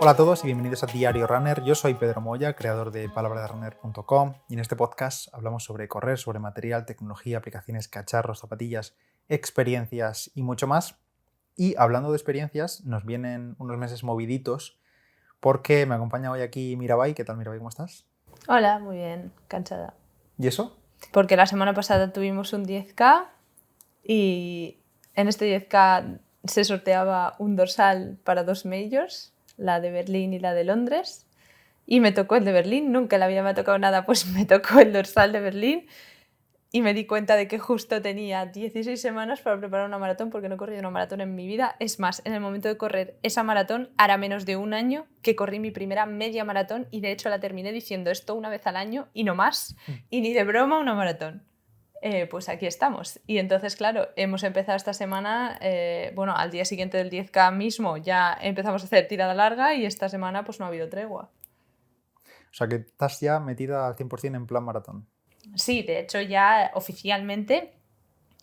Hola a todos y bienvenidos a Diario Runner. Yo soy Pedro Moya, creador de palabraderunner.com, y en este podcast hablamos sobre correr, sobre material, tecnología, aplicaciones, cacharros, zapatillas, experiencias y mucho más. Y hablando de experiencias, nos vienen unos meses moviditos porque me acompaña hoy aquí Mirabai. ¿Qué tal, Mirabai? ¿Cómo estás? Hola, muy bien, cansada. ¿Y eso? Porque la semana pasada tuvimos un 10K y en este 10K se sorteaba un dorsal para dos majors, la de Berlín y la de Londres. Y me tocó el de Berlín, nunca en la vida me ha tocado nada, pues me tocó el dorsal de Berlín. Y me di cuenta de que justo tenía 16 semanas para preparar una maratón porque no he corrido una maratón en mi vida. Es más, en el momento de correr esa maratón hará menos de un año que corrí mi primera media maratón y de hecho la terminé diciendo esto una vez al año y no más. Y ni de broma una maratón. Pues aquí estamos. Y entonces, claro, hemos empezado esta semana, al día siguiente del 10K mismo ya empezamos a hacer tirada larga y esta semana pues no ha habido tregua. O sea, que estás ya metida al 100% en plan maratón. Sí, de hecho ya oficialmente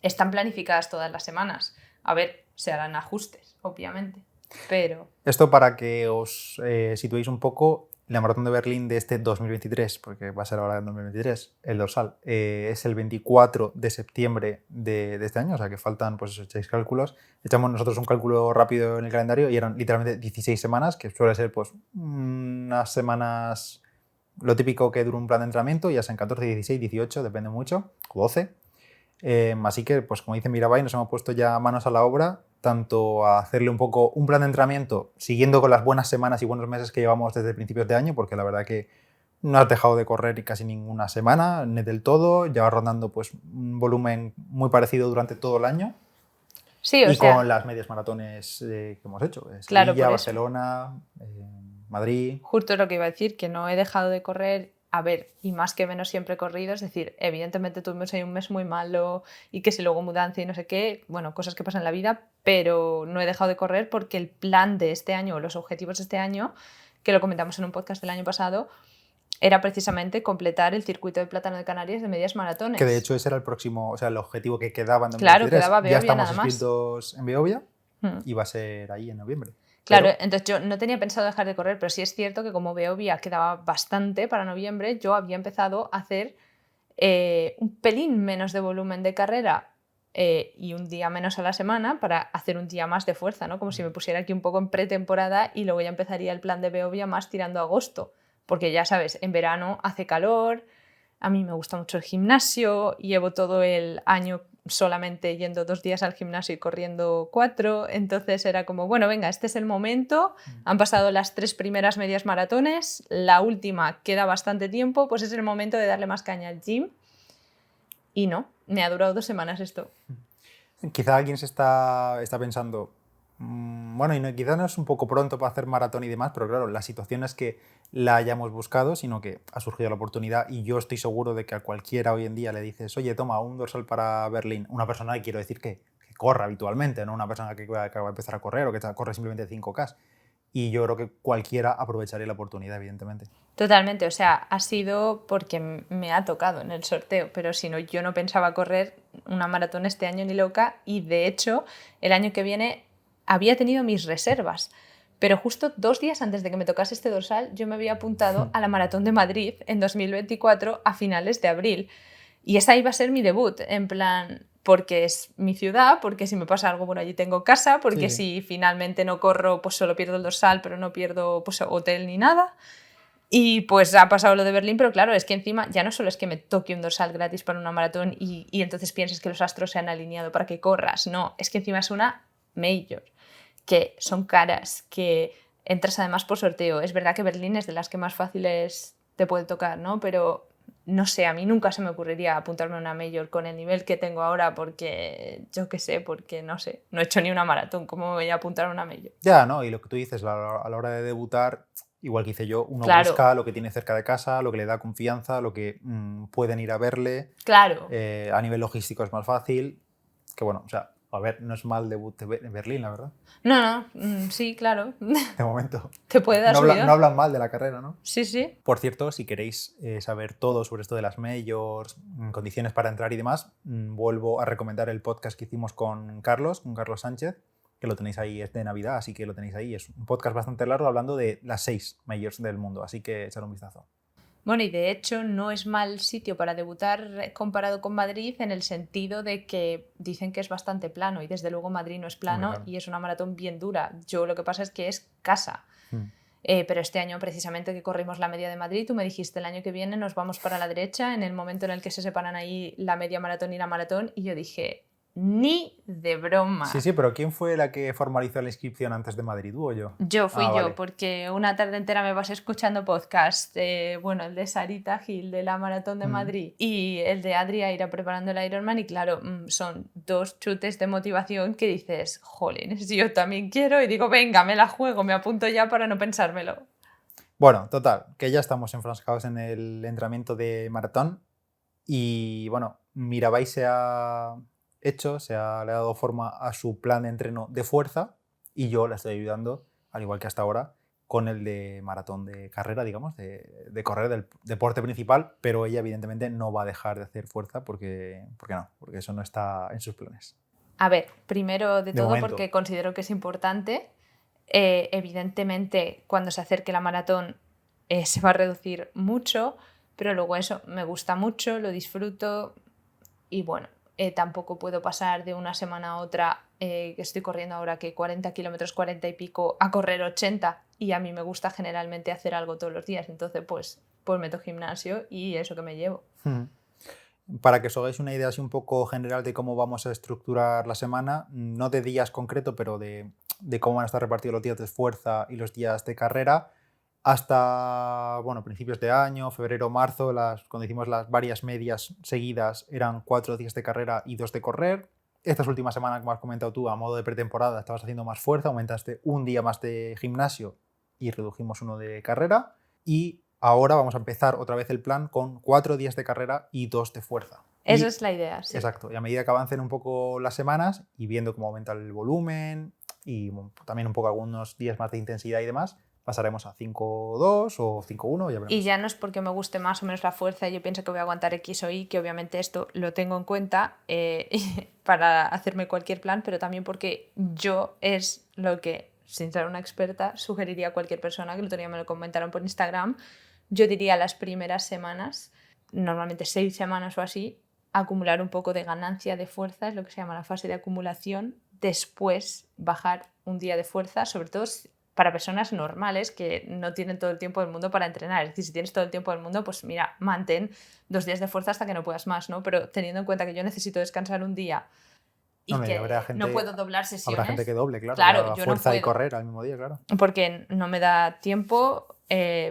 están planificadas todas las semanas. A ver, se harán ajustes, obviamente, pero... Esto para que os situéis un poco, la maratón de Berlín de este 2023, porque va a ser ahora en 2023, el dorsal, es el 24 de septiembre de este año, o sea que faltan, pues esos 6 cálculos. Echamos nosotros un cálculo rápido en el calendario y eran literalmente 16 semanas, que suele ser pues unas semanas, lo típico que dura un plan de entrenamiento, ya sean 14, 16, 18, depende mucho, o 12. Así que, pues como dice Mirabai, nos hemos puesto ya manos a la obra, tanto a hacerle un poco un plan de entrenamiento, siguiendo con las buenas semanas y buenos meses que llevamos desde principios de año, porque la verdad que no has dejado de correr casi ninguna semana, ni del todo, llevas rondando pues un volumen muy parecido durante todo el año. Sí, o Y sea, con las medias maratones que hemos hecho, claro, Sevilla, por eso. Barcelona, Madrid. Justo lo que iba a decir, que no he dejado de correr, a ver, y más que menos siempre he corrido, es decir, evidentemente tuvimos ahí un mes muy malo y que si luego mudanza y no sé qué, bueno, cosas que pasan en la vida, pero no he dejado de correr porque el plan de este año o los objetivos de este año, que lo comentamos en un podcast del año pasado, era precisamente completar el circuito de Plátano de Canarias de medias maratones. Que de hecho ese era el próximo, o sea, el objetivo que quedaba en Claro, 2023. quedaba Ya Beovia estamos nada más. inscritos en Beovia y va a ser ahí en noviembre. Claro, Pero entonces yo no tenía pensado dejar de correr, pero sí es cierto que como Beovia quedaba bastante para noviembre, yo había empezado a hacer un pelín menos de volumen de carrera y un día menos a la semana para hacer un día más de fuerza, ¿no? Como si me pusiera aquí un poco en pretemporada y luego ya empezaría el plan de Beovia más tirando a agosto, porque ya sabes, en verano hace calor, a mí me gusta mucho el gimnasio, llevo todo el año solamente yendo 2 días al gimnasio y corriendo 4, entonces era como, bueno, venga, este es el momento, han pasado las 3 primeras medias maratones, la última queda bastante tiempo, pues es el momento de darle más caña al gym y no, me ha durado 2 semanas esto. quizá alguien se está pensando, bueno, y no, quizá no es un poco pronto para hacer maratón y demás, pero claro, la situación es que la hayamos buscado, sino que ha surgido la oportunidad y yo estoy seguro de que a cualquiera hoy en día le dices, oye, toma un dorsal para Berlín, una persona que quiero decir que corra habitualmente, no una persona que acaba de empezar a correr o que corre simplemente 5K. Y yo creo que cualquiera aprovecharía la oportunidad, evidentemente. Totalmente, o sea, ha sido porque me ha tocado en el sorteo, pero si no, yo no pensaba correr una maratón este año ni loca y de hecho el año que viene había tenido mis reservas, pero justo 2 días antes de que me tocase este dorsal yo me había apuntado a la Maratón de Madrid en 2024 a finales de abril y esa iba a ser mi debut, en plan, porque es mi ciudad, porque si me pasa algo, bueno, allí tengo casa, porque Sí. si finalmente no corro, pues solo pierdo el dorsal, pero no pierdo pues, hotel ni nada. Y pues ha pasado lo de Berlín, pero claro, es que encima ya no solo es que me toque un dorsal gratis para una maratón y entonces pienses que los astros se han alineado para que corras, no, es que encima es una major, que son caras, que entras además por sorteo. Es verdad que Berlín es de las que más fáciles te puede tocar, ¿no? Pero no sé, a mí nunca se me ocurriría apuntarme a una major con el nivel que tengo ahora porque, yo qué sé, porque no sé, no he hecho ni una maratón, ¿cómo me voy a apuntar a una major? Ya, ¿no? Y lo que tú dices, a la hora de debutar, igual que hice yo, uno Claro, busca lo que tiene cerca de casa, lo que le da confianza, lo que pueden ir a verle. claro. A nivel logístico es más fácil. Que bueno, o sea, a ver, no es mal debut de Berlín, la verdad. No, sí, claro. De momento. Te puede dar No subidón. hablan mal de la carrera, ¿no? Sí, sí. Por cierto, si queréis saber todo sobre esto de las majors, condiciones para entrar y demás, vuelvo a recomendar el podcast que hicimos con Carlos Sánchez, que lo tenéis ahí, es de Navidad, así que lo tenéis ahí. Es un podcast bastante largo hablando de las 6 majors del mundo, así que echad un vistazo. Bueno, y de hecho no es mal sitio para debutar comparado con Madrid en el sentido de que dicen que es bastante plano y desde luego Madrid no es plano. Claro. Y es una maratón bien dura. Yo lo que pasa es que es casa. Pero este año precisamente que corrimos la media de Madrid, tú me dijiste el año que viene nos vamos para la derecha en el momento en el que se separan ahí la media maratón y la maratón, y yo dije, ni de broma. Sí, pero ¿quién fue la que formalizó la inscripción antes de Madrid, tú o yo? Fui yo, vale. porque una tarde entera me vas escuchando podcast, bueno, el de Sarita Gil de la Maratón de Madrid y el de Adria irá preparando el Ironman, y claro, son dos chutes de motivación que dices, jolines, yo también quiero, y digo, venga, me la juego, me apunto ya para no pensármelo. Bueno, total, que ya estamos enfrascados en el entrenamiento de maratón y bueno, Mirabai le ha dado forma a su plan de entreno de fuerza y yo la estoy ayudando, al igual que hasta ahora, con el de maratón de carrera, digamos, de correr del deporte principal, pero ella evidentemente no va a dejar de hacer fuerza porque eso no está en sus planes. A ver, primero de todo momento. porque considero que es importante. Evidentemente, cuando se acerque la maratón se va a reducir mucho, pero luego eso me gusta mucho, lo disfruto y bueno, tampoco puedo pasar de una semana a otra, que estoy corriendo ahora que 40 kilómetros, 40 y pico, a correr 80, y a mí me gusta generalmente hacer algo todos los días, entonces pues meto gimnasio y eso que me llevo. Para que os hagáis una idea así un poco general de cómo vamos a estructurar la semana, no de días concreto, pero de cómo van a estar repartidos los días de fuerza y los días de carrera, hasta principios de año, febrero, marzo, cuando hicimos las varias medias seguidas, eran 4 días de carrera y 2 de correr. Estas últimas semanas, como has comentado tú, a modo de pretemporada, estabas haciendo más fuerza, aumentaste un día más de gimnasio y redujimos uno de carrera. Y ahora vamos a empezar otra vez el plan con 4 días de carrera y 2 de fuerza. Esa es la idea, sí. Exacto. Y a medida que avancen un poco las semanas y viendo cómo aumenta el volumen y también un poco algunos días más de intensidad y demás, pasaremos a 5-2 o 5-1, ya veremos. Y ya no es porque me guste más o menos la fuerza, yo pienso que voy a aguantar X o Y, que obviamente esto lo tengo en cuenta para hacerme cualquier plan, pero también porque yo es lo que, sin ser una experta, sugeriría a cualquier persona, que el otro día me lo comentaron por Instagram. Yo diría las primeras semanas, normalmente 6 semanas o así, acumular un poco de ganancia de fuerza, es lo que se llama la fase de acumulación, después bajar un día de fuerza, sobre todo para personas normales que no tienen todo el tiempo del mundo para entrenar. Es decir, si tienes todo el tiempo del mundo, pues mira, mantén 2 días de fuerza hasta que no puedas más, ¿no? Pero teniendo en cuenta que yo necesito descansar un día y que no puedo doblar sesiones. Habrá gente que doble, claro. Claro, yo fuerza no puedo, y correr al mismo día, claro. Porque no me da tiempo,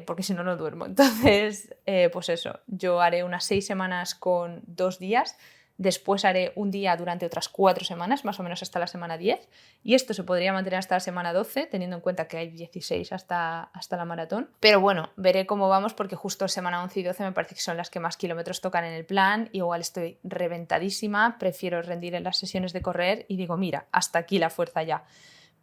porque si no, no duermo. Entonces, pues eso, yo haré unas 6 semanas con 2 días. Después haré un día durante otras 4 semanas, más o menos hasta la semana 10. Y esto se podría mantener hasta la semana 12, teniendo en cuenta que hay 16 hasta la maratón. Pero bueno, veré cómo vamos, porque justo semana 11 y 12 me parece que son las que más kilómetros tocan en el plan. Igual estoy reventadísima, prefiero rendir en las sesiones de correr y digo, mira, hasta aquí la fuerza ya.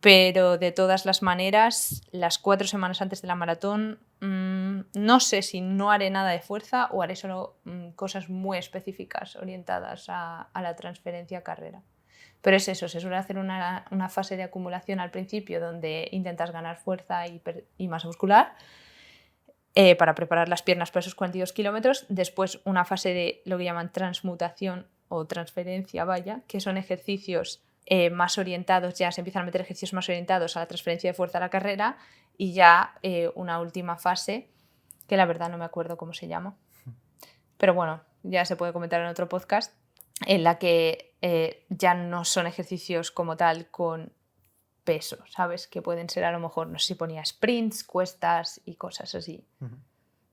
Pero de todas las maneras, las 4 semanas antes de la maratón, no sé si no haré nada de fuerza o haré solo cosas muy específicas orientadas a la transferencia a carrera. Pero es eso, se suele hacer una fase de acumulación al principio donde intentas ganar fuerza y masa muscular para preparar las piernas para esos 42 kilómetros. Después una fase de lo que llaman transmutación o transferencia, que son ejercicios más orientados, ya se empiezan a meter ejercicios más orientados a la transferencia de fuerza a la carrera, y ya una última fase que la verdad no me acuerdo cómo se llama, pero bueno, ya se puede comentar en otro podcast, en la que ya no son ejercicios como tal con peso, ¿sabes? Que pueden ser a lo mejor, no sé si ponía sprints, cuestas y cosas así.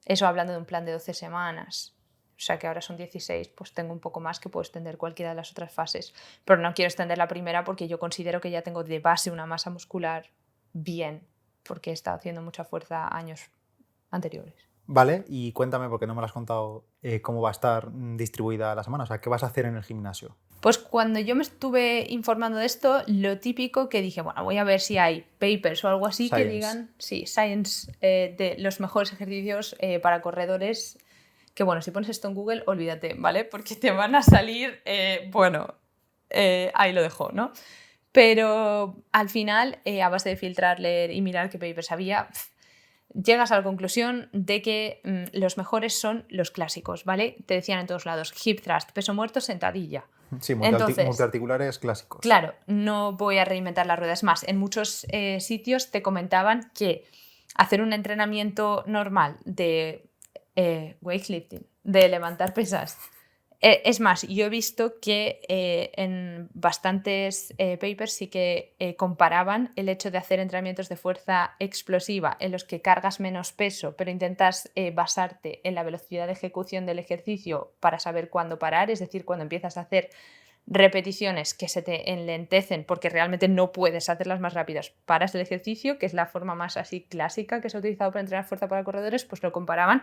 Eso hablando de un plan de 12 semanas. O sea que ahora son 16, pues tengo un poco más que puedo extender cualquiera de las otras fases. Pero no quiero extender la primera porque yo considero que ya tengo de base una masa muscular bien, porque he estado haciendo mucha fuerza años anteriores. Vale, y cuéntame, porque no me lo has contado, cómo va a estar distribuida la semana. O sea, ¿qué vas a hacer en el gimnasio? Pues cuando yo me estuve informando de esto, lo típico que dije, bueno, voy a ver si hay papers o algo así Science. que digan, sí, Science, de los mejores ejercicios para corredores. Que bueno, si pones esto en Google, olvídate, ¿vale? Porque te van a salir, ahí lo dejo, ¿no? Pero al final, a base de filtrar, leer y mirar qué papers había, llegas a la conclusión de que los mejores son los clásicos, ¿vale? Te decían en todos lados, hip thrust, peso muerto, sentadilla. Sí, Entonces, multiarticulares clásicos. claro, no voy a reinventar la rueda. Es más, en muchos sitios te comentaban que hacer un entrenamiento normal de weightlifting, de levantar pesas. Es más, yo he visto que en bastantes papers sí que comparaban el hecho de hacer entrenamientos de fuerza explosiva en los que cargas menos peso, pero intentas basarte en la velocidad de ejecución del ejercicio para saber cuándo parar, es decir, cuando empiezas a hacer repeticiones que se te enlentecen porque realmente no puedes hacerlas más rápidas, paras el ejercicio, que es la forma más así clásica que se ha utilizado para entrenar fuerza para corredores, pues lo comparaban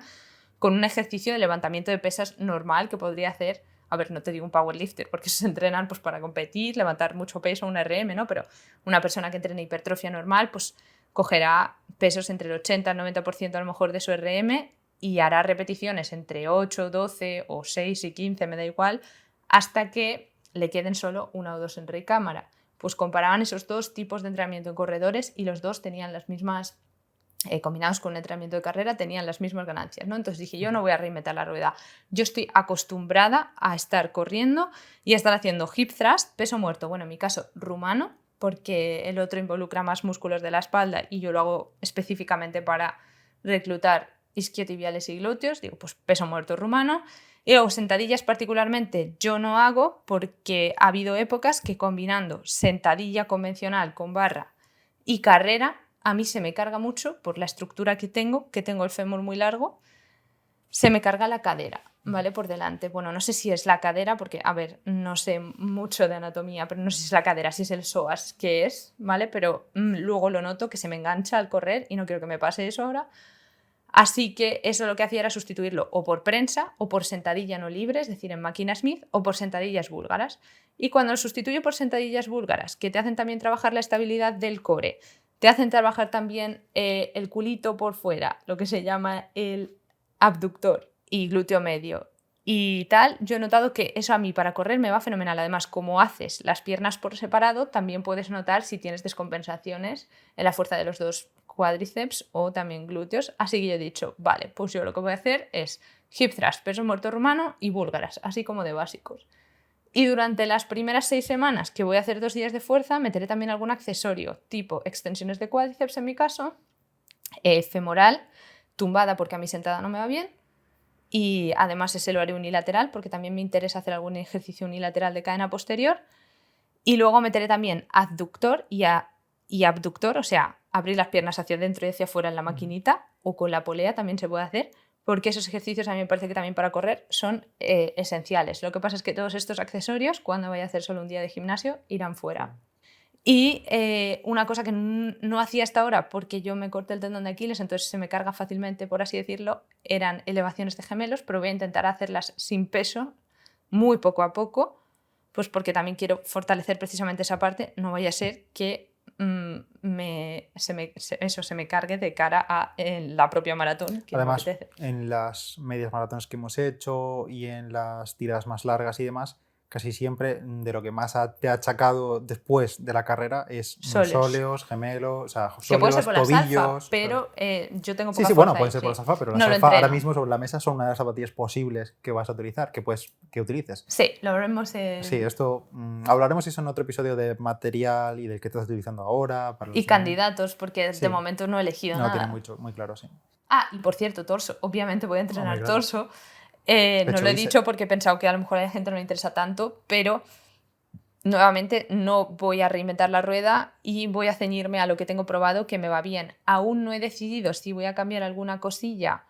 con un ejercicio de levantamiento de pesas normal que podría hacer, a ver, no te digo un powerlifter, porque se entrenan pues, para competir, levantar mucho peso, un RM, ¿no? Pero una persona que entrena hipertrofia normal, pues cogerá pesos entre el 80 y el 90% a lo mejor de su RM y hará repeticiones entre 8, 12 o 6 y 15, me da igual, hasta que le queden solo una o dos en recámara. Pues comparaban esos dos tipos de entrenamiento en corredores y los dos tenían las mismas combinados con un entrenamiento de carrera, tenían las mismas ganancias, ¿no? Entonces dije, yo no voy a reinventar la rueda. Yo estoy acostumbrada a estar corriendo y a estar haciendo hip thrust, peso muerto, bueno, en mi caso rumano, porque el otro involucra más músculos de la espalda y yo lo hago específicamente para reclutar isquiotibiales y glúteos, digo, pues peso muerto rumano. Y luego sentadillas particularmente yo no hago porque ha habido épocas que combinando sentadilla convencional con barra y carrera a mí se me carga mucho por la estructura que tengo el fémur muy largo, se me carga la cadera, ¿vale? Por delante. Bueno, no sé si es la cadera, porque, a ver, no sé mucho de anatomía, pero no sé si es la cadera, si es el psoas, qué es, ¿vale? Pero luego lo noto que se me engancha al correr y no quiero que me pase eso ahora. Así que eso lo que hacía era sustituirlo o por prensa o por sentadilla no libre, es decir, en máquina Smith, o por sentadillas búlgaras. Y cuando lo sustituyo por sentadillas búlgaras, que te hacen también trabajar la estabilidad del core, te hacen trabajar también el culito por fuera, lo que se llama el abductor y glúteo medio y tal, yo he notado que eso a mí para correr me va fenomenal. Además, como haces las piernas por separado, también puedes notar si tienes descompensaciones en la fuerza de los dos cuádriceps o también glúteos. Así que yo he dicho, vale, pues yo lo que voy a hacer es hip thrust, peso muerto rumano y búlgaras, así como de básicos. Y durante las primeras 6 semanas que voy a hacer 2 días de fuerza, meteré también algún accesorio, tipo extensiones de cuádriceps en mi caso, femoral, tumbada porque a mí sentada no me va bien, y además ese lo haré unilateral porque también me interesa hacer algún ejercicio unilateral de cadena posterior. Y luego meteré también adductor y abductor, o sea, abrir las piernas hacia adentro y hacia afuera en la maquinita o con la polea también se puede hacer, porque esos ejercicios a mí me parece que también para correr son esenciales. Lo que pasa es que todos estos accesorios, cuando vaya a hacer solo un día de gimnasio, irán fuera. Y una cosa que no hacía hasta ahora, porque yo me corté el tendón de Aquiles, entonces se me carga fácilmente, por así decirlo, eran elevaciones de gemelos, pero voy a intentar hacerlas sin peso, muy poco a poco, pues porque también quiero fortalecer precisamente esa parte, no vaya a ser que se me cargue de cara a la propia maratón. Que Además, no me apetece. en las medias maratones que hemos hecho y en las tiradas más largas y demás, casi siempre de lo que más te ha achacado después de la carrera es sóleos, gemelos, o sea, que puede ser sóleos, por las alfa, tobillos. pero claro. yo tengo Sí, poca sí, fuerza bueno, pueden ahí, ser por las alfa, pero no las lo alfa ahora entreno. mismo sobre la mesa son una de las zapatillas posibles que vas a utilizar, que utilices. Sí, lo veremos en... Sí, esto hablaremos eso en otro episodio de material y del que estás utilizando ahora. Para Y candidatos, porque sí. de momento no he elegido nada. No, tiene muy claro, sí. Ah, y por cierto, torso. Obviamente voy a entrenar claro. torso. No lo he dicho porque he pensado que a lo mejor a la gente no le interesa tanto, pero nuevamente no voy a reinventar la rueda y voy a ceñirme a lo que tengo probado que me va bien. Aún no he decidido si voy a cambiar alguna cosilla,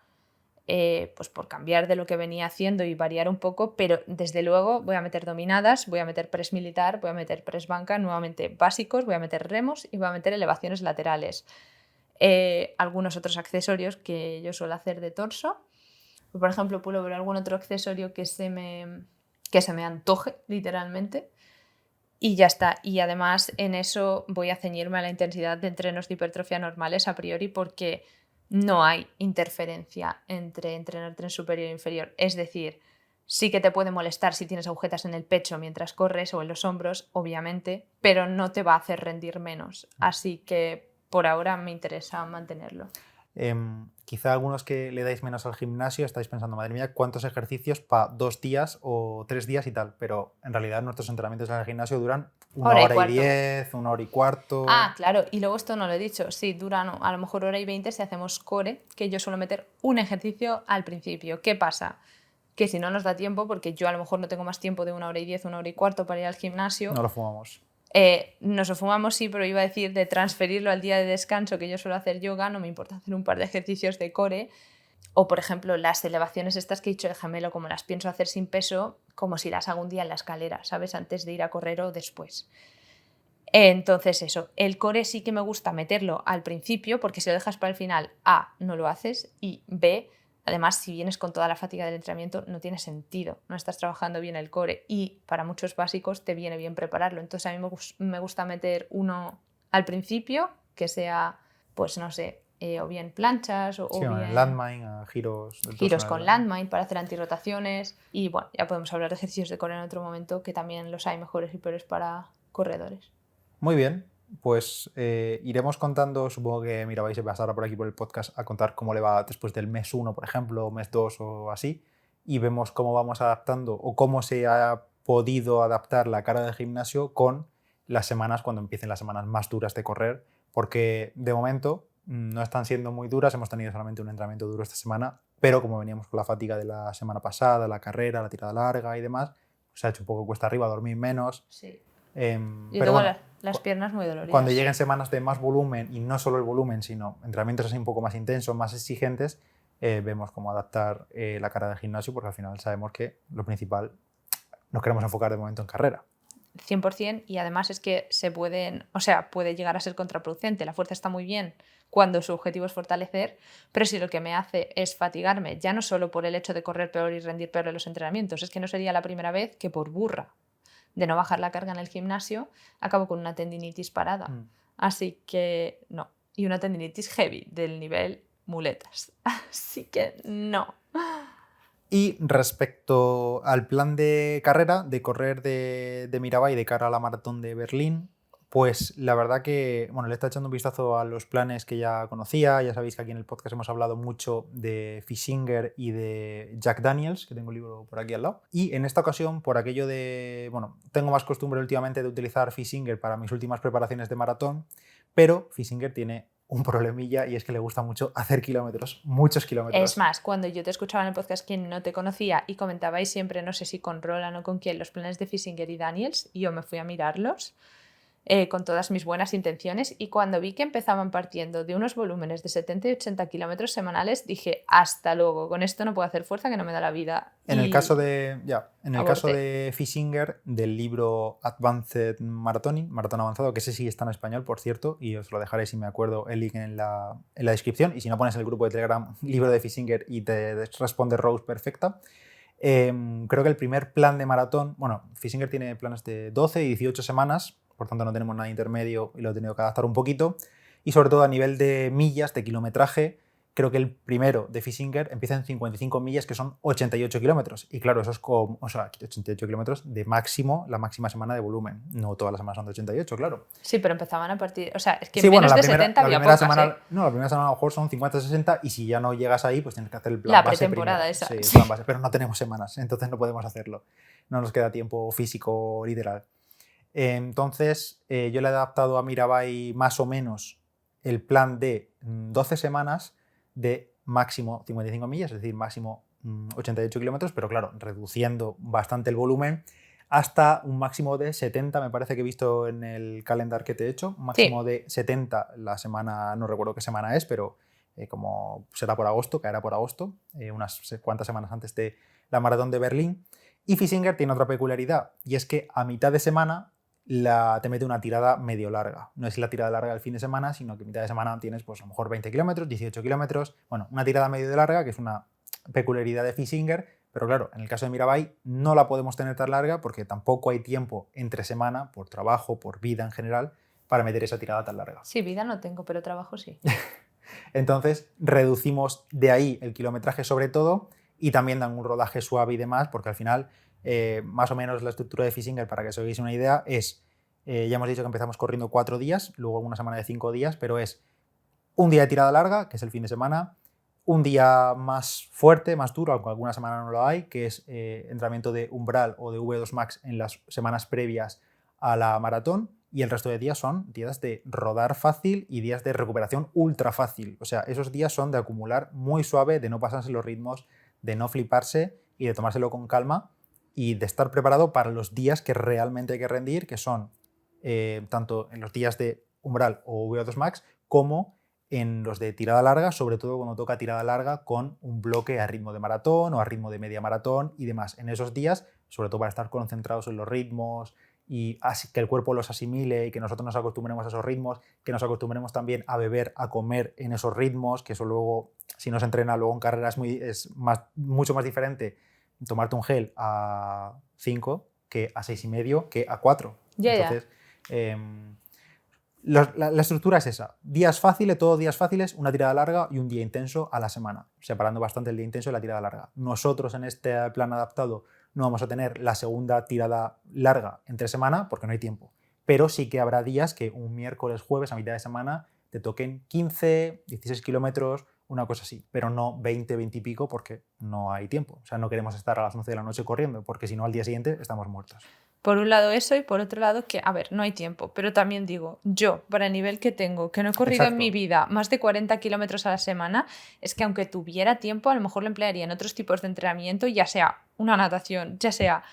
pues por cambiar de lo que venía haciendo y variar un poco, pero desde luego voy a meter dominadas, voy a meter press militar, voy a meter press banca, nuevamente básicos, voy a meter remos y voy a meter elevaciones laterales. Algunos otros accesorios que yo suelo hacer de torso. Por ejemplo, puedo ver algún otro accesorio que se me antoje, literalmente. Y ya está. Y además en eso voy a ceñirme a la intensidad de entrenos de hipertrofia normales a priori porque no hay interferencia entre entrenar tren superior e inferior. Es decir, Sí que te puede molestar si tienes agujetas en el pecho mientras corres o en los hombros, obviamente, pero no te va a hacer rendir menos. Así que por ahora me interesa mantenerlo. Quizá algunos que le dais menos al gimnasio estáis pensando, madre mía, ¿cuántos ejercicios para 2 días o 3 días y tal? Pero en realidad nuestros entrenamientos en el gimnasio duran 1 Hora y hora y cuarto. 10, 1 hora y cuarto. Ah, claro, y luego esto no lo he dicho. Sí, duran a lo mejor hora y 20 si hacemos core, que yo suelo meter un ejercicio al principio. ¿Qué pasa? Que si no nos da tiempo, porque yo a lo mejor no tengo más tiempo de 1 hora y 10, 1 hora y cuarto para ir al gimnasio. No lo fumamos. Nos lo fumamos, sí, pero iba a decir de transferirlo al día de descanso, que yo suelo hacer yoga, no me importa hacer un par de ejercicios de core. O, por ejemplo, las elevaciones estas que he dicho de gemelo, como las pienso hacer sin peso, como si las hago un día en la escalera, ¿sabes? Antes de ir a correr o después. Entonces eso, el core sí que me gusta meterlo al principio, porque si lo dejas para el final, A, no lo haces, y B, además, si vienes con toda la fatiga del entrenamiento, no tiene sentido, no estás trabajando bien el core y para muchos básicos te viene bien prepararlo. Entonces a mí me gusta meter uno al principio, que sea, pues no sé, o bien planchas Sí, o en bien landmine, a giros del torso giros en con el landmine para hacer antirrotaciones. Y bueno, ya podemos hablar de ejercicios de core en otro momento, que también los hay mejores y peores para corredores. Muy bien, pues iremos contando, supongo que mira, vais a pasar por aquí por el podcast a contar cómo le va después del mes 1, por ejemplo, o mes 2 o así, y vemos cómo vamos adaptando o cómo se ha podido adaptar la cara del gimnasio con las semanas, cuando empiecen las semanas más duras de correr, porque de momento no están siendo muy duras, hemos tenido solamente un entrenamiento duro esta semana, pero como veníamos con la fatiga de la semana pasada, la carrera, la tirada larga y demás, pues se ha hecho un poco cuesta arriba, dormir menos. Sí. Yo Pero tengo bueno, las piernas muy cuando doloridas. lleguen semanas de más volumen, y no solo el volumen, sino entrenamientos así un poco más intensos, más exigentes, vemos cómo adaptar la cara del gimnasio, porque al final sabemos que lo principal nos queremos enfocar de momento en carrera. 100%, y además es que se pueden, o sea, puede llegar a ser contraproducente. La fuerza está muy bien cuando su objetivo es fortalecer, pero si lo que me hace es fatigarme, ya no solo por el hecho de correr peor y rendir peor en los entrenamientos, es que no sería la primera vez que por burra de no bajar la carga en el gimnasio acabo con una tendinitis parada. Así que no, y una tendinitis heavy del nivel muletas. Así que no. Y respecto al plan de carrera, de correr de Mirabai de cara a la maratón de Berlín, pues la verdad que, bueno, le está echando un vistazo a los planes que ya conocía. Ya sabéis que aquí en el podcast hemos hablado mucho de Fischinger y de Jack Daniels, que tengo el libro por aquí al lado. Y en esta ocasión, por aquello de, bueno, tengo más costumbre últimamente de utilizar Fischinger para mis últimas preparaciones de maratón, pero Fischinger tiene un problemilla y es que le gusta mucho hacer kilómetros, muchos kilómetros. Es más, cuando yo te escuchaba en el podcast que no te conocía y comentabais siempre, no sé si con Roland o con quién, los planes de Fischinger y Daniels, y yo me fui a mirarlos con todas mis buenas intenciones, y cuando vi que empezaban partiendo de unos volúmenes de 70 y 80 kilómetros semanales, dije, hasta luego, con esto no puedo hacer fuerza, que no me da la vida. En el caso de, caso aborté. de Fischinger, del libro Advanced Marathoning, Maratón Avanzado, que ese sí está en español, por cierto, y os lo dejaré si me acuerdo el link en la descripción, y si no pones el grupo de Telegram libro de Fischinger y te responde Rose perfecta. Creo que el primer plan de maratón, bueno, Fischinger tiene planes de 12 y 18 semanas, por tanto no tenemos nada intermedio y lo he tenido que adaptar un poquito, y sobre todo a nivel de millas, de kilometraje, creo que el primero de Fischinger empieza en 55 millas, que son 88 kilómetros. Y claro, eso es como, o sea, 88 kilómetros de máximo, la máxima semana de volumen. No todas las semanas son de 88, claro. Sí, pero empezaban a partir, o sea, es que Sí, menos bueno, de 70 había pocas, semana, no, la primera semana a lo mejor son 50-60 y si ya no llegas ahí, pues tienes que hacer el plan la base pretemporada primero. esa. Sí, el Sí. plan base, pero no tenemos semanas, entonces no podemos hacerlo. No nos queda tiempo físico literal. Entonces, yo le he adaptado a Mirabai más o menos el plan de 12 semanas de máximo 55 millas, es decir, máximo 88 kilómetros, pero claro, reduciendo bastante el volumen hasta un máximo de 70, me parece que he visto en el calendar que te he hecho, un máximo de 70 la semana, no recuerdo qué semana es, pero como será por agosto, caerá por agosto, unas cuantas semanas antes de la maratón de Berlín. Y Fischinger tiene otra peculiaridad, y es que a mitad de semana te mete una tirada medio larga. No es la tirada larga del fin de semana, sino que a mitad de semana tienes pues a lo mejor 20 kilómetros, 18 kilómetros, bueno, una tirada medio larga, que es una peculiaridad de Fischinger, pero claro, en el caso de Mirabai no la podemos tener tan larga porque tampoco hay tiempo entre semana, por trabajo, por vida en general, para meter esa tirada tan larga. Sí, vida no tengo, pero trabajo sí. Entonces reducimos de ahí el kilometraje sobre todo y también dan un rodaje suave y demás, porque al final, más o menos la estructura de Fisinger, para que os hagáis una idea, es, ya hemos dicho que empezamos corriendo 4 días, luego una semana de 5 días, pero es un día de tirada larga, que es el fin de semana, un día más fuerte, más duro, aunque alguna semana no lo hay, que es entrenamiento de umbral o de V2 Max en las semanas previas a la maratón, y el resto de días son días de rodar fácil y días de recuperación ultra fácil. O sea, esos días son de acumular muy suave, de no pasarse los ritmos, de no fliparse y de tomárselo con calma y de estar preparado para los días que realmente hay que rendir, que son tanto en los días de umbral o V2 Max como en los de tirada larga, sobre todo cuando toca tirada larga con un bloque a ritmo de maratón o a ritmo de media maratón y demás. En esos días, sobre todo para estar concentrados en los ritmos y así que el cuerpo los asimile y que nosotros nos acostumbremos a esos ritmos, que nos acostumbremos también a beber, a comer en esos ritmos, que eso luego, si no se entrena luego en carrera mucho más diferente tomarte un gel a 5 que a 6,5 que a 4. Entonces, la estructura es esa. Días fáciles, todos días fáciles, una tirada larga y un día intenso a la semana, separando bastante el día intenso de la tirada larga. Nosotros en este plan adaptado no vamos a tener la segunda tirada larga entre semana porque no hay tiempo. Pero sí que habrá días que un miércoles, jueves, a mitad de semana, te toquen 15, 16 kilómetros, una cosa así. Pero no 20, 20 y pico porque no hay tiempo. O sea, no queremos estar a las 11 de la noche corriendo porque si no al día siguiente estamos muertos. Por un lado eso y por otro lado que, a ver, no hay tiempo, pero también digo, yo, para el nivel que tengo, que no he corrido en mi vida más de 40 kilómetros a la semana, es que aunque tuviera tiempo, a lo mejor lo emplearía en otros tipos de entrenamiento, ya sea una natación, ya sea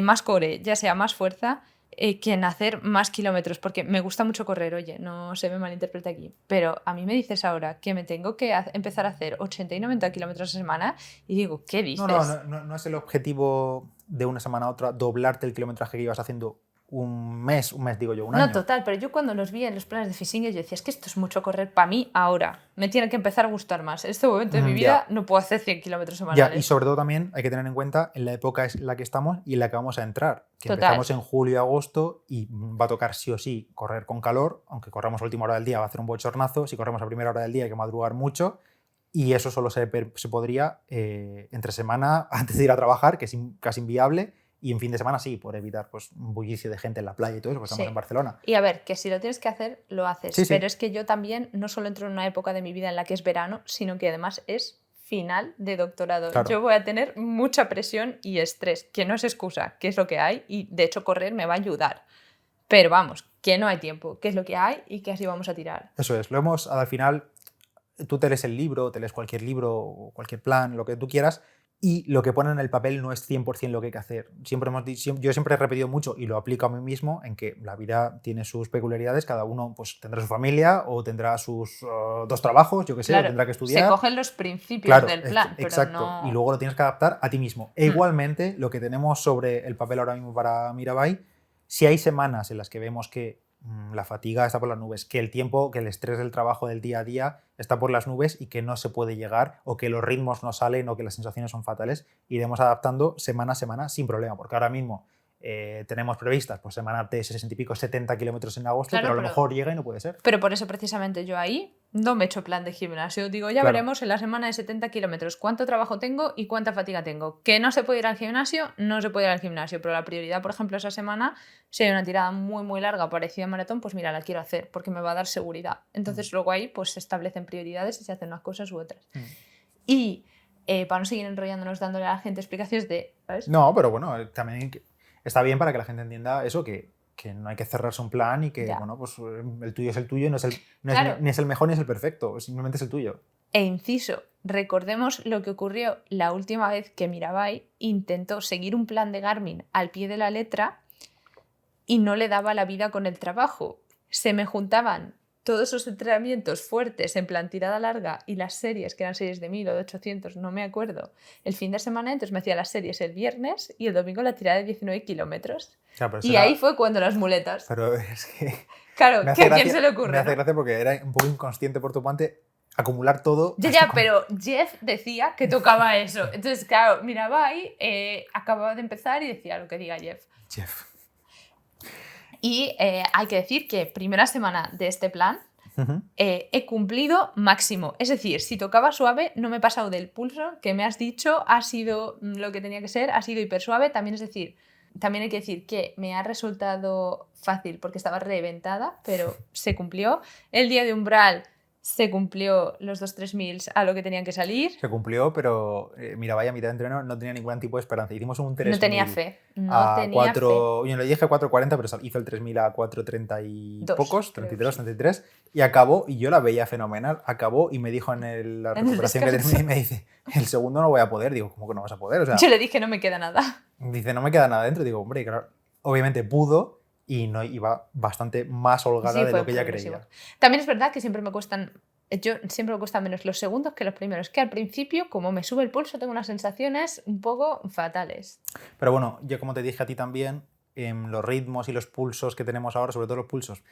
más core, ya sea más fuerza, que en hacer más kilómetros, porque me gusta mucho correr, oye, no se me malinterprete aquí, pero a mí me dices ahora que me tengo que empezar a hacer 80 y 90 kilómetros a la semana y digo, ¿qué dices? No es el objetivo de una semana a otra doblarte el kilometraje que ibas haciendo un mes digo yo, un año. No, total, pero yo cuando los vi en los planes de Fisinger yo decía, es que esto es mucho correr para mí ahora, me tiene que empezar a gustar más. En este momento de mi vida no puedo hacer 100 kilómetros semanales. Ya, y sobre todo también hay que tener en cuenta en la época en la que estamos y en la que vamos a entrar. Que Total. Empezamos en julio y agosto y va a tocar sí o sí correr con calor, aunque corramos a última hora del día va a hacer un bochornazo, si corremos a primera hora del día hay que madrugar mucho y eso solo se podría entre semana antes de ir a trabajar, que es casi inviable, y en fin de semana sí, por evitar pues, un bullicio de gente en la playa y todo eso, porque estamos en Barcelona. Y a ver, que si lo tienes que hacer, lo haces. Sí, pero es que yo también no solo entro en una época de mi vida en la que es verano, sino que además es final de doctorado. Claro. Yo voy a tener mucha presión y estrés, que no es excusa, que es lo que hay, y de hecho correr me va a ayudar. Pero vamos, que no hay tiempo, que es lo que hay y que así vamos a tirar. Eso es, lo hemos, al final, tú te lees el libro, te lees cualquier libro o cualquier plan, lo que tú quieras, y lo que pone en el papel no es 100% lo que hay que hacer. Yo siempre he repetido mucho y lo aplico a mí mismo en que la vida tiene sus peculiaridades, cada uno pues, tendrá su familia o tendrá sus 2 trabajos, yo qué sé, claro, o tendrá que estudiar. Se cogen los principios del plan. Exacto, pero no... y luego lo tienes que adaptar a ti mismo. E igualmente, lo que tenemos sobre el papel ahora mismo para Mirabai, si hay semanas en las que vemos que la fatiga está por las nubes, que el tiempo, que el estrés del trabajo del día a día está por las nubes y que no se puede llegar o que los ritmos no salen o que las sensaciones son fatales, iremos adaptando semana a semana sin problema, porque ahora mismo tenemos previstas pues semanas de 60 y pico, 70 kilómetros en agosto, claro, pero a lo mejor llega y no puede ser. Pero por eso precisamente yo ahí no me he hecho plan de gimnasio. Digo, ya veremos en la semana de 70 kilómetros cuánto trabajo tengo y cuánta fatiga tengo. Que no se puede ir al gimnasio, no se puede ir al gimnasio, pero la prioridad, por ejemplo, esa semana, si hay una tirada muy, muy larga parecida a maratón, pues mira, la quiero hacer porque me va a dar seguridad. Entonces luego ahí pues se establecen prioridades y se hacen unas cosas u otras. Y para no seguir enrollándonos dándole a la gente explicaciones de... ¿sabes? No, pero bueno, también está bien para que la gente entienda eso, que no hay que cerrarse un plan y que bueno, pues el tuyo es el tuyo, ni es el mejor ni es el perfecto, simplemente es el tuyo. E inciso, recordemos lo que ocurrió la última vez que Mirabai intentó seguir un plan de Garmin al pie de la letra y no le daba la vida con el trabajo. Se me juntaban todos esos entrenamientos fuertes en plan tirada larga y las series, que eran series de 1000 o de 800, no me acuerdo, el fin de semana, entonces me hacía las series el viernes y el domingo la tirada de 19 kilómetros. Y ahí fue cuando las muletas. Pero es que... Claro, ¿a quién se le ocurre? Me hace gracia porque era un poco inconsciente por tu parte acumular todo. Ya, pero Jeff decía que tocaba eso. Entonces, claro, miraba ahí, acababa de empezar y decía lo que diga Jeff. Jeff. Y hay que decir que primera semana de este plan, Ujú. He cumplido máximo. Es decir, si tocaba suave, no me he pasado del pulso que me has dicho, ha sido lo que tenía que ser, ha sido hiper suave. También es decir, también hay que decir que me ha resultado fácil porque estaba reventada, pero se cumplió. El día de umbral se cumplió los 2-3 mils a lo que tenían que salir. Se cumplió, pero mira, vaya, a mitad de entreno no tenía ningún tipo de esperanza. Hicimos un No tenía 3000 fe, no a tenía fe. 4, yo le dije 4:40, pero hizo el 3000 a 4:30 y pocos, Creo, 32, sí. 33, y acabó, y yo la veía fenomenal, acabó y me dijo la En el recuperación que descanso. terminé, me dice, el segundo no voy a poder. Digo, ¿cómo que no vas a poder? O sea, Yo le dije, no me queda nada. dice, no me queda nada dentro. Digo, hombre, claro, obviamente pudo y no iba bastante más holgada Sí, de fue lo que ella progresivo. creía. También es verdad que siempre me cuestan menos los segundos que los primeros, que al principio, como me sube el pulso, tengo unas sensaciones un poco fatales. Pero bueno, yo como te dije a ti también, los ritmos y los pulsos que tenemos ahora, sobre todo los pulsos,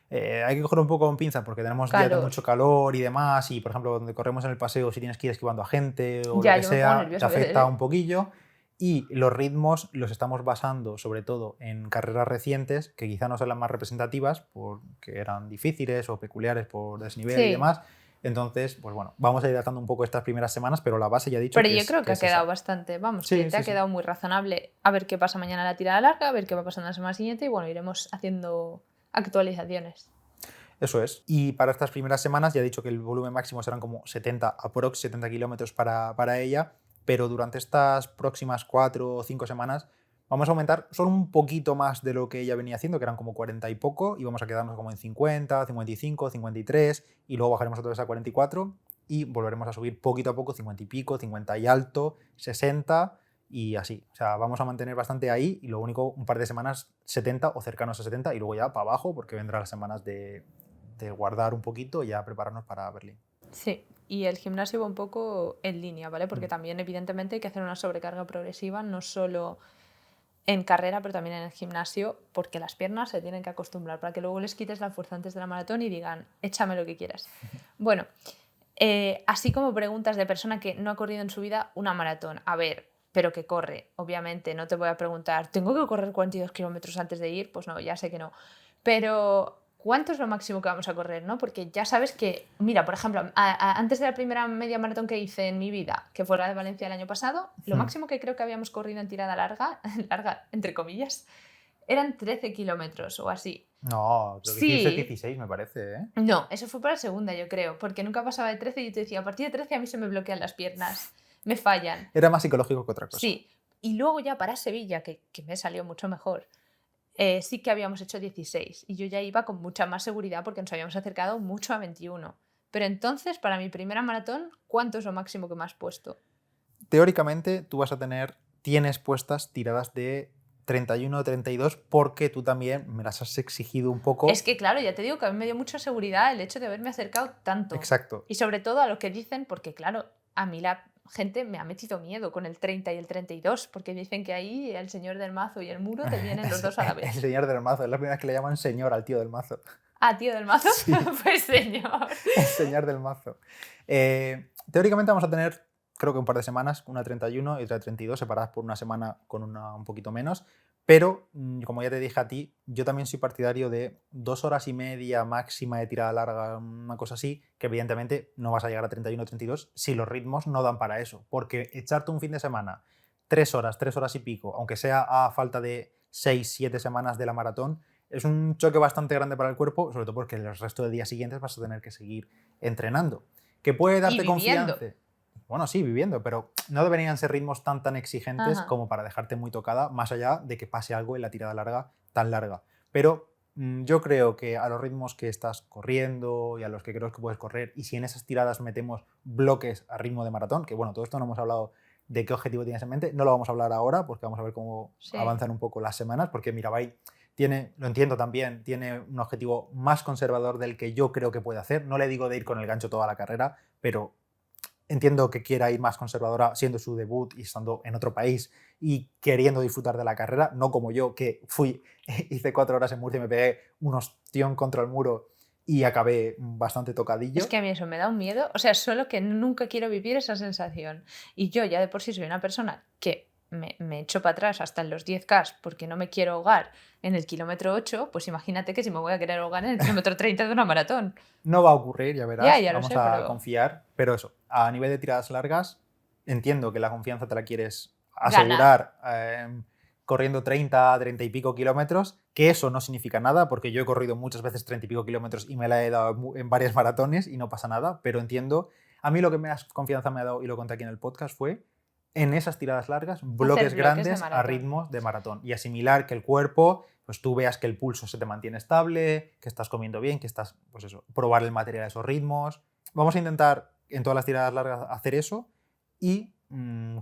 hay que coger un poco con pinza porque tenemos días de Calor. mucho calor y demás, y por ejemplo, donde corremos en el paseo, si tienes que ir esquivando a gente o Ya, lo que yo me pongo sea, te nerviosa a veces, afecta ¿eh? un poquillo. Y los ritmos los estamos basando sobre todo en carreras recientes, que quizá no son las más representativas porque eran difíciles o peculiares por desnivel y Sí, demás. Entonces, pues bueno, vamos a ir adaptando un poco estas primeras semanas, pero la base ya he dicho pero que yo creo que ha es quedado esa. bastante, vamos, que Sí, te ha sí, sí. quedado muy razonable. A ver qué pasa mañana en la tirada larga, a ver qué va pasando la semana siguiente y bueno, iremos haciendo actualizaciones. Eso es. Y para estas primeras semanas ya he dicho que el volumen máximo serán como 70 kilómetros para ella, pero durante estas próximas 4 o 5 semanas vamos a aumentar solo un poquito más de lo que ella venía haciendo, que eran como 40 y poco, y vamos a quedarnos como en 50, 55, 53, y luego bajaremos otra vez a 44 y volveremos a subir poquito a poco, 50 y pico, 50 y alto, 60 y así. O sea, vamos a mantener bastante ahí y lo único, un par de semanas 70 o cercanos a 70 y luego ya para abajo porque vendrán las semanas de guardar un poquito y ya prepararnos para Berlín. Sí, y el gimnasio va un poco en línea, ¿vale? Porque Mm. también evidentemente hay que hacer una sobrecarga progresiva, no solo en carrera, pero también en el gimnasio, porque las piernas se tienen que acostumbrar para que luego les quites la fuerza antes de la maratón y digan, échame lo que quieras. Bueno, así como preguntas de persona que no ha corrido en su vida una maratón. A ver, pero que corre, obviamente. No te voy a preguntar, ¿tengo que correr 42 kilómetros antes de ir? Pues no, ya sé que no. Pero, ¿cuánto es lo máximo que vamos a correr? ¿No? Porque ya sabes que, mira, por ejemplo, antes de la primera media maratón que hice en mi vida, que fue la de Valencia el año pasado, lo máximo que creo que habíamos corrido en tirada larga, larga entre comillas, eran 13 kilómetros o así. No, creo que hiciste Sí, 16, me parece, ¿eh? no, eso fue para la segunda, yo creo, porque nunca pasaba de 13 y yo te decía, a partir de 13 a mí se me bloquean las piernas, me fallan. Era más psicológico que otra cosa. Sí, y luego ya para Sevilla, que me salió mucho mejor, sí que habíamos hecho 16 y yo ya iba con mucha más seguridad porque nos habíamos acercado mucho a 21. Pero entonces, para mi primera maratón, ¿cuánto es lo máximo que me has puesto? Teóricamente, tú vas a tienes puestas tiradas de 31 o 32 porque tú también me las has exigido un poco. Es que, claro, ya te digo que a mí me dio mucha seguridad el hecho de haberme acercado tanto. Exacto. Y sobre todo a lo que dicen, porque, claro, a mí la gente me ha metido miedo con el 30 y el 32, porque dicen que ahí el señor del mazo y el muro te vienen los dos a la El vez. señor del mazo, es la primera vez que le llaman señor al tío del mazo. Ah, tío del mazo, Sí. pues señor. El señor del mazo. Teóricamente vamos a tener, creo que un par de semanas, una 31 y otra 32, separadas por una semana con una un poquito menos. Pero, como ya te dije a ti, yo también soy partidario de 2 horas y media máxima de tirada larga, una cosa así, que evidentemente no vas a llegar a 31 o 32 si los ritmos no dan para eso. Porque echarte un fin de semana 3 horas y pico, aunque sea a falta de 6, 7 semanas de la maratón, es un choque bastante grande para el cuerpo, sobre todo porque el resto de días siguientes vas a tener que seguir entrenando. ¿Que puede darte viviendo. confianza? Bueno, sí, viviendo, pero no deberían ser ritmos tan exigentes Ajá. como para dejarte muy tocada, más allá de que pase algo en la tirada larga tan larga. Pero yo creo que a los ritmos que estás corriendo y a los que creo que puedes correr, y si en esas tiradas metemos bloques a ritmo de maratón, que bueno, todo esto no hemos hablado de qué objetivo tienes en mente, no lo vamos a hablar ahora porque vamos a ver cómo Sí. avanzan un poco las semanas, porque Mirabai tiene, lo entiendo también, tiene un objetivo más conservador del que yo creo que puede hacer. No le digo de ir con el gancho toda la carrera, pero entiendo que quiera ir más conservadora siendo su debut y estando en otro país y queriendo disfrutar de la carrera, no como yo que hice 4 horas en Murcia y me pegué un ostión contra el muro y acabé bastante tocadillo. Es que a mí eso me da un miedo, o sea, solo que nunca quiero vivir esa sensación. Y yo ya de por sí soy una persona que me echo para atrás hasta en los 10K porque no me quiero ahogar en el kilómetro 8, pues imagínate que si me voy a querer ahogar en el kilómetro 30 de una maratón. No va a ocurrir, ya verás. Ya lo Vamos sé, a pero confiar. Pero eso, a nivel de tiradas largas, entiendo que la confianza te la quieres ganar. asegurar corriendo 30, 30 y pico kilómetros, que eso no significa nada, porque yo he corrido muchas veces 30 y pico kilómetros y me la he dado en varias maratones y no pasa nada, pero entiendo. A mí lo que más confianza me ha dado, y lo conté aquí en el podcast, fue en esas tiradas largas, bloques bloques de grandes a maratón. ritmos de maratón y asimilar que el cuerpo, pues tú veas que el pulso se te mantiene estable, que estás comiendo bien, que estás, pues eso, probar el material a esos ritmos. Vamos a intentar en todas las tiradas largas hacer eso y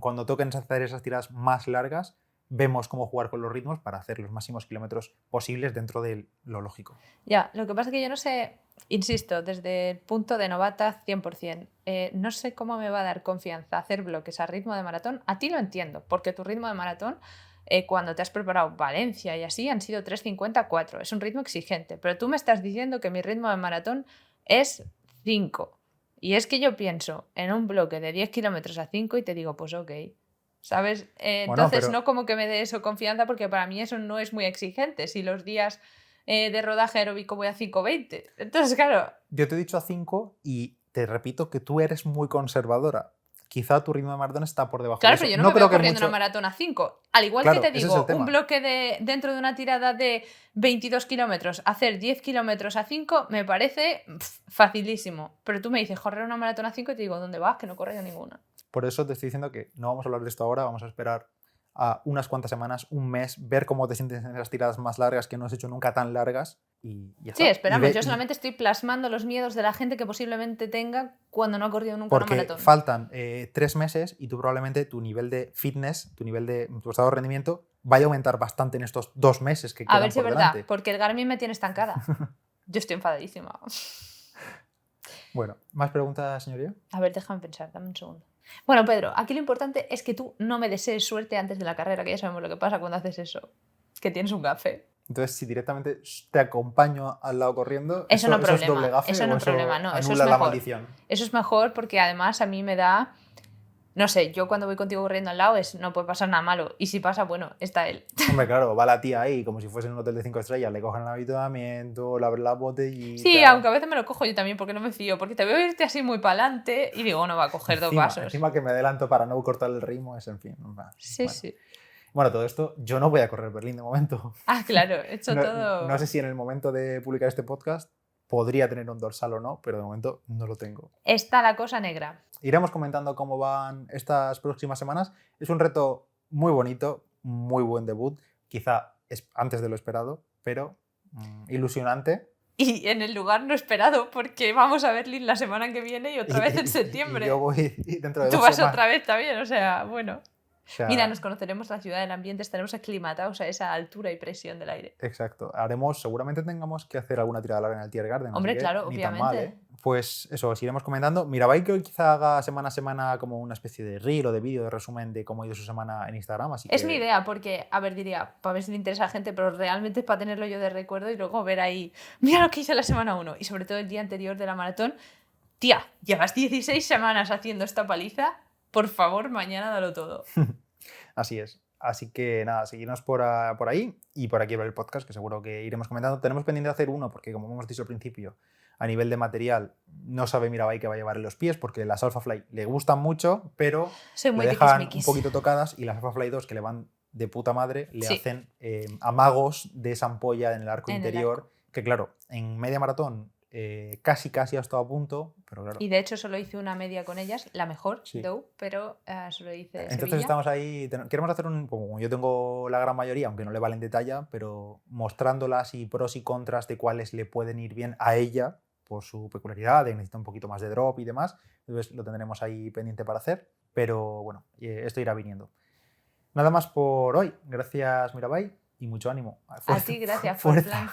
cuando toquen hacer esas tiradas más largas, vemos cómo jugar con los ritmos para hacer los máximos kilómetros posibles dentro de lo lógico. Ya, lo que pasa es que yo no sé, insisto, desde el punto de novata 100%, no sé cómo me va a dar confianza hacer bloques a ritmo de maratón. A ti lo entiendo, porque tu ritmo de maratón, cuando te has preparado Valencia y así, han sido 3:54. Es un ritmo exigente, pero tú me estás diciendo que mi ritmo de maratón es 5. Y es que yo pienso en un bloque de 10 kilómetros a 5 y te digo, pues ok. ¿Sabes? Entonces, pero no como que me dé eso confianza, porque para mí eso no es muy exigente. Si los días de rodaje aeróbico voy a 5:20. Entonces, claro, yo te he dicho a 5 y te repito que tú eres muy conservadora. Quizá tu ritmo de maratón está por debajo de claro, eso. pero yo no No me creo veo que corriendo mucho... una maratón a 5. Al igual que Claro, te ese es el digo, un tema. bloque dentro de una tirada de 22 kilómetros, hacer 10 kilómetros a 5 me parece facilísimo. Pero tú me dices correr una maratón a 5 y te digo, ¿dónde vas? Que no he corrido ninguna. Por eso te estoy diciendo que no vamos a hablar de esto ahora, vamos a esperar a unas cuantas semanas, un mes, ver cómo te sientes en esas tiradas más largas que no has hecho nunca tan largas y ya Sí, está. esperamos. Yo solamente estoy plasmando los miedos de la gente que posiblemente tenga cuando no ha corrido nunca una porque maratón. faltan 3 meses y tú probablemente tu nivel de fitness, tu estado de rendimiento vaya a aumentar bastante en estos 2 meses que A quedan ver si es por verdad, delante. porque el Garmin me tiene estancada. Yo estoy enfadadísima. Bueno, ¿más preguntas, señoría? A ver, déjame pensar, dame un segundo. Bueno, Pedro, aquí lo importante es que tú no me desees suerte antes de la carrera, que ya sabemos lo que pasa cuando haces eso. Que tienes un gafe. Entonces, si directamente te acompaño al lado corriendo, Eso no ¿eso es doble gafe eso o no eso problema, no, eso es anula la mejor. maldición? Eso es mejor porque además a mí me da... No sé, yo cuando voy contigo corriendo al lado no puede pasar nada malo. Y si pasa, bueno, está él. Hombre, claro, va la tía ahí como si fuese en un hotel de 5 estrellas, le cogen el habituamiento, le abren la botellita. Sí, aunque a veces me lo cojo yo también porque no me fío, porque te veo irte así muy para adelante y digo, no va a coger dos vasos. Encima que me adelanto para no cortar el ritmo, es en fin. Sí, bueno. sí. Bueno, todo esto, yo no voy a correr Berlín de momento. Ah, claro, he hecho todo... No sé si en el momento de publicar este podcast podría tener un dorsal o no, pero de momento no lo tengo. Está la cosa negra. Iremos comentando cómo van estas próximas semanas. Es un reto muy bonito, muy buen debut. Quizá es antes de lo esperado, pero ilusionante. Y en el lugar no esperado, porque vamos a Berlín la semana que viene y otra vez en septiembre. Y yo voy dentro de Tú 2 vas semanas. otra vez también, o sea, bueno. O sea, Mira, nos conoceremos la ciudad, el ambiente, estaremos aclimatados a esa altura y presión del aire. exacto. Seguramente tengamos que hacer alguna tirada larga en el Tiergarten. Hombre, así que claro, ni obviamente. tan mal, ¿eh? Pues eso, os iremos comentando. Mirabai que hoy quizá haga semana a semana como una especie de reel o de vídeo de resumen de cómo ha ido su semana en Instagram. Así Es que... mi idea, porque, a ver, diría, para ver si le interesa a la gente, pero realmente es para tenerlo yo de recuerdo y luego ver ahí, mira lo que hice la semana 1 y sobre todo el día anterior de la maratón. Tía, llevas 16 semanas haciendo esta paliza, por favor, mañana dalo todo. Así es. Así que nada, seguidnos por ahí y por aquí ver el podcast, que seguro que iremos comentando. Tenemos pendiente de hacer uno, porque como hemos dicho al principio, a nivel de material no sabe Mirabai qué va a llevar en los pies, porque las Alphafly le gustan mucho, pero Soy muy le dejan un tiquismiquis. poquito tocadas, y las Alphafly 2, que le van de puta madre, le Sí. hacen amagos de esa ampolla en el arco En el interior, arco. que claro, en media maratón casi ha estado a punto, pero claro. Y de hecho solo hice una media con ellas, la mejor, Sí. pero solo hice Entonces Sevilla. estamos ahí, queremos hacer como yo tengo la gran mayoría, aunque no le valen de talla, pero mostrándolas y pros y contras de cuáles le pueden ir bien a ella por su peculiaridad, de que necesita un poquito más de drop y demás. Entonces lo tendremos ahí pendiente para hacer, pero bueno, esto irá viniendo. Nada más por hoy. Gracias, Mirabai, y mucho ánimo. A ti, gracias por el plan.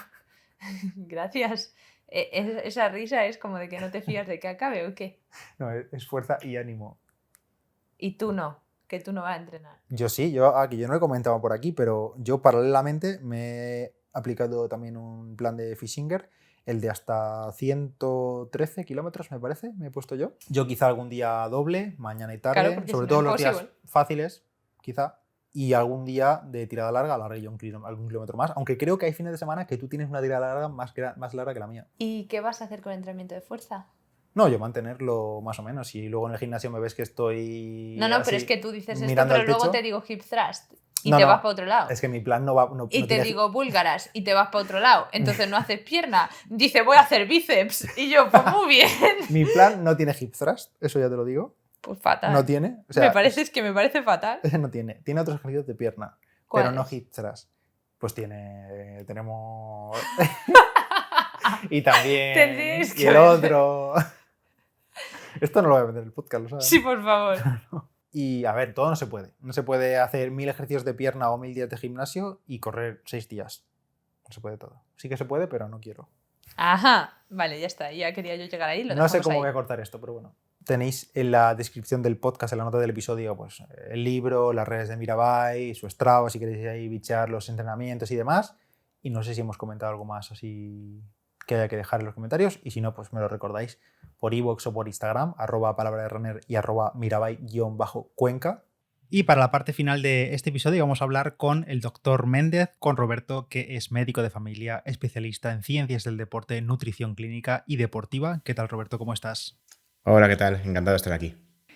Gracias. Esa risa es como de que no te fías de que acabe o qué. No, es fuerza y ánimo. Y tú no, que tú no vas a entrenar. Yo sí, yo no lo he comentado por aquí, pero yo paralelamente me he aplicado también un plan de Fishinger, el de hasta 113 kilómetros, me parece, me he puesto yo. Yo quizá algún día doble, mañana y tarde, Claro, porque sobre si no, todo los días imposible. fáciles, quizá. y algún día de tirada larga alargue yo algún kilómetro más, aunque creo que hay fines de semana que tú tienes una tirada larga más larga que la mía. ¿Y qué vas a hacer con el entrenamiento de fuerza? No, yo mantenerlo más o menos. Y luego en el gimnasio me ves que estoy. No, así, pero es que tú dices esto, mirando pero al luego techo. te digo hip thrust y No, te no, vas para otro lado. Es que mi plan no va. Y no te tiene- digo búlgaras y te vas para otro lado. Entonces no haces pierna. Dice, voy a hacer bíceps. Y yo, pues muy bien. Mi plan no tiene hip thrust, eso ya te lo digo. Pues fatal. No tiene. O sea, me parece fatal. Ese no tiene. Tiene otros ejercicios de pierna, pero ¿Cuáles? no hip thrust. Pues tenemos. Y también. Tendréis Y que el ver. otro. Esto no lo voy a meter en el podcast, lo sabes. Sí, por favor. Y a ver, todo no se puede. No se puede hacer 1000 ejercicios de pierna o 1000 días de gimnasio y correr 6 días. No se puede todo. Sí que se puede, pero no quiero. Ajá. Vale, ya está. Ya quería yo llegar ahí. No sé cómo voy a cortar esto, pero bueno. Tenéis en la descripción del podcast, en la nota del episodio, pues el libro, las redes de Mirabai, su Strava, si queréis ahí bichar los entrenamientos y demás. Y no sé si hemos comentado algo más así que haya que dejar en los comentarios. Y si no, pues me lo recordáis por iVoox o por Instagram, @palabra de runner y @mirabai_cuenca. Y para la parte final de este episodio vamos a hablar con el doctor Méndez, con Roberto, que es médico de familia, especialista en ciencias del deporte, nutrición clínica y deportiva. ¿Qué tal, Roberto? ¿Cómo estás? Hola, ¿qué tal? Encantado de estar aquí.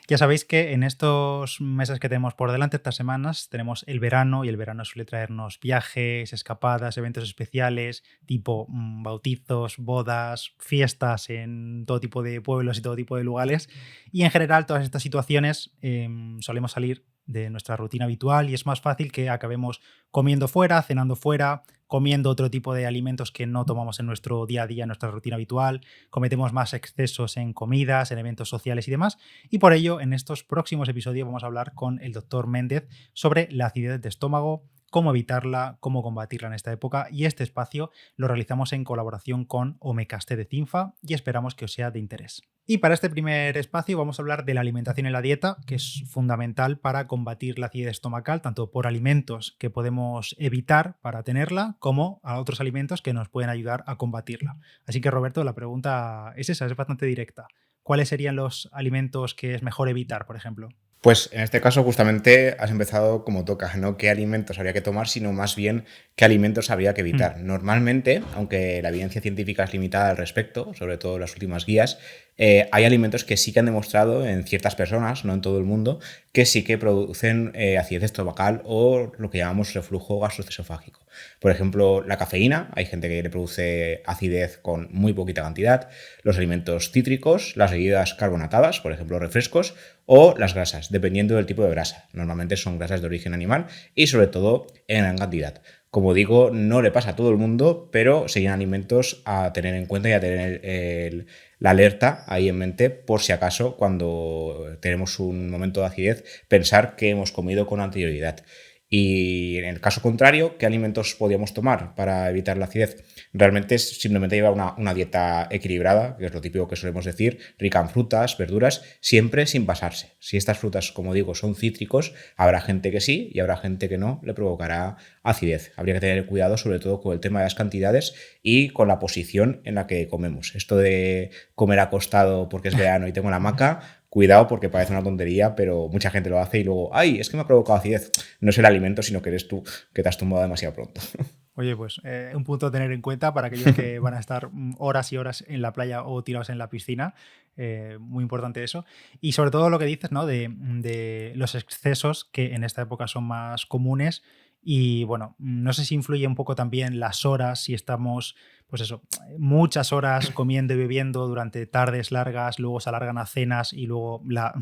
Ya sabéis que en estos meses que tenemos por delante, estas semanas, tenemos el verano y el verano suele traernos viajes, escapadas, eventos especiales, tipo bautizos, bodas, fiestas en todo tipo de pueblos y todo tipo de lugares. Y en general todas estas situaciones solemos salir de nuestra rutina habitual y es más fácil que acabemos comiendo fuera, cenando fuera, comiendo otro tipo de alimentos que no tomamos en nuestro día a día, en nuestra rutina habitual, cometemos más excesos en comidas, en eventos sociales y demás. Y por ello, en estos próximos episodios vamos a hablar con el doctor Méndez sobre la acidez de estómago, cómo evitarla, cómo combatirla en esta época, y este espacio lo realizamos en colaboración con Omecaste de Cinfa y esperamos que os sea de interés. Y para este primer espacio vamos a hablar de la alimentación en la dieta, que es fundamental para combatir la acidez estomacal, tanto por alimentos que podemos evitar para tenerla, como a otros alimentos que nos pueden ayudar a combatirla. Así que, Roberto, la pregunta es esa, es bastante directa. ¿Cuáles serían los alimentos que es mejor evitar, por ejemplo? Pues en este caso justamente has empezado como toca, no qué alimentos habría que tomar, sino más bien qué alimentos habría que evitar. Normalmente, aunque la evidencia científica es limitada al respecto, sobre todo las últimas guías, hay alimentos que sí que han demostrado en ciertas personas, no en todo el mundo, que sí que producen acidez estomacal o lo que llamamos reflujo gastroesofágico. Por ejemplo, la cafeína, hay gente que le produce acidez con muy poquita cantidad, los alimentos cítricos, las bebidas carbonatadas, por ejemplo refrescos, o las grasas, dependiendo del tipo de grasa. Normalmente son grasas de origen animal y sobre todo en gran cantidad. Como digo, no le pasa a todo el mundo, pero serían alimentos a tener en cuenta y a tener la alerta ahí en mente por si acaso cuando tenemos un momento de acidez pensar que hemos comido con anterioridad. Y en el caso contrario, ¿qué alimentos podríamos tomar para evitar la acidez? Realmente es simplemente llevar una dieta equilibrada, que es lo típico que solemos decir, rica en frutas, verduras, siempre sin pasarse. Si estas frutas, como digo, son cítricos, habrá gente que sí y habrá gente que no le provocará acidez. Habría que tener cuidado sobre todo con el tema de las cantidades y con la posición en la que comemos. Esto de comer acostado porque es verano y tengo la hamaca, cuidado porque parece una tontería, pero mucha gente lo hace y luego, ¡ay, es que me ha provocado acidez! No es el alimento, sino que eres tú que te has tumbado demasiado pronto. Oye, pues un punto a tener en cuenta para aquellos que van a estar horas y horas en la playa o tirados en la piscina. Muy importante eso. Y sobre todo lo que dices, ¿no? De los excesos que en esta época son más comunes. Y bueno, no sé si influye un poco también las horas, si estamos, pues eso, muchas horas comiendo y bebiendo durante tardes largas, luego se alargan a cenas y luego la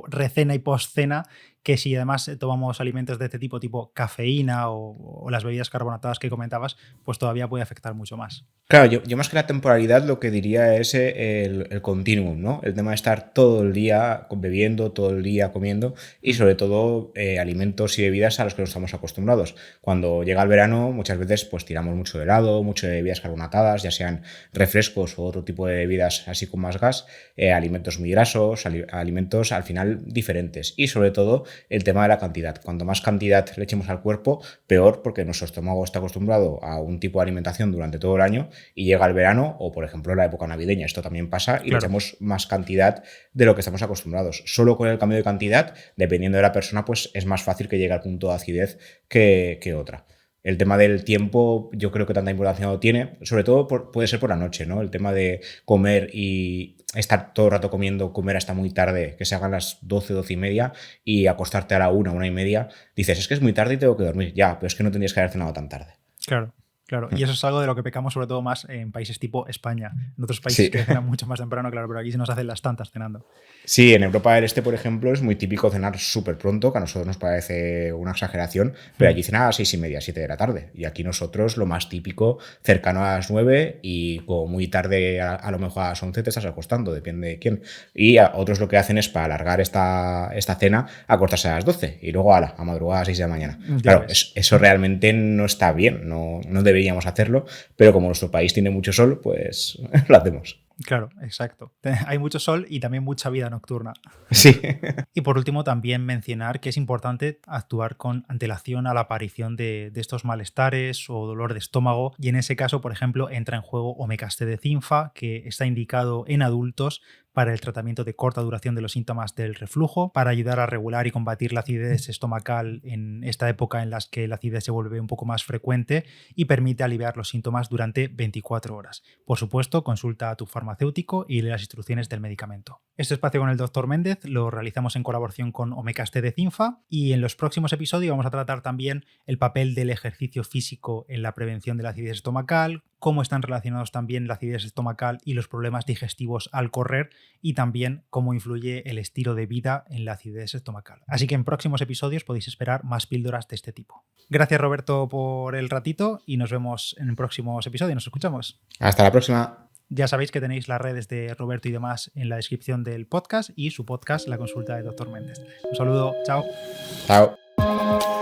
recena y postcena, que si además tomamos alimentos de este tipo, tipo cafeína o las bebidas carbonatadas que comentabas, pues todavía puede afectar mucho más. Claro, yo más que la temporalidad lo que diría es el continuum, ¿no? El tema de estar todo el día bebiendo, todo el día comiendo y sobre todo alimentos y bebidas a los que no estamos acostumbrados. Cuando llega el verano muchas veces pues tiramos mucho de helado, mucho de bebidas carbonatadas carbonatadas, ya sean refrescos o otro tipo de bebidas así con más gas, alimentos muy grasos, alimentos al final diferentes. Y sobre todo el tema de la cantidad. Cuanto más cantidad le echemos al cuerpo, peor, porque nuestro estómago está acostumbrado a un tipo de alimentación durante todo el año y llega el verano o, por ejemplo, la época navideña. Esto también pasa y le echamos más cantidad de lo que estamos acostumbrados. Solo con el cambio de cantidad, dependiendo de la persona, pues es más fácil que llegue al punto de acidez que otra. El tema del tiempo yo creo que tanta importancia no tiene, sobre todo puede ser por la noche, ¿no? El tema de comer y estar todo el rato comer hasta muy tarde, que se hagan las 12, 12 y media y acostarte a la 1 y media, dices, es que es muy tarde y tengo que dormir. Ya, pero es que no tendrías que haber cenado tan tarde. Claro. Y eso es algo de lo que pecamos sobre todo más en países tipo España. En otros países que cenan mucho más temprano, claro, pero aquí se nos hacen las tantas cenando. Sí, en Europa del Este, por ejemplo, es muy típico cenar súper pronto, que a nosotros nos parece una exageración, pero allí cenan a las 6:30, 7 de la tarde. Y aquí nosotros lo más típico, cercano a las 9 y como muy tarde, a lo mejor a las 11 te estás acostando, depende de quién. Y otros lo que hacen es para alargar esta cena, acostarse a las 12 y luego a madrugada a las 6 de la mañana. Claro, eso realmente no está bien, no deberíamos hacerlo, pero como nuestro país tiene mucho sol, pues lo hacemos. Claro, exacto. Hay mucho sol y también mucha vida nocturna. Sí. Y por último, también mencionar que es importante actuar con antelación a la aparición de estos malestares o dolor de estómago. Y en ese caso, por ejemplo, entra en juego Omecast de Zinfa, que está indicado en adultos para el tratamiento de corta duración de los síntomas del reflujo, para ayudar a regular y combatir la acidez estomacal en esta época en la que la acidez se vuelve un poco más frecuente y permite aliviar los síntomas durante 24 horas. Por supuesto, consulta a tu farmacéutico y lee las instrucciones del medicamento. Este espacio con el Dr. Méndez lo realizamos en colaboración con Omecast de Zinfa y en los próximos episodios vamos a tratar también el papel del ejercicio físico en la prevención de la acidez estomacal, cómo están relacionados también la acidez estomacal y los problemas digestivos al correr y también cómo influye el estilo de vida en la acidez estomacal. Así que en próximos episodios podéis esperar más píldoras de este tipo. Gracias, Roberto, por el ratito y nos vemos en próximos episodios. Nos escuchamos. Hasta la próxima. Ya sabéis que tenéis las redes de Roberto y demás en la descripción del podcast y su podcast, La Consulta de Dr. Méndez. Un saludo, chao. Chao.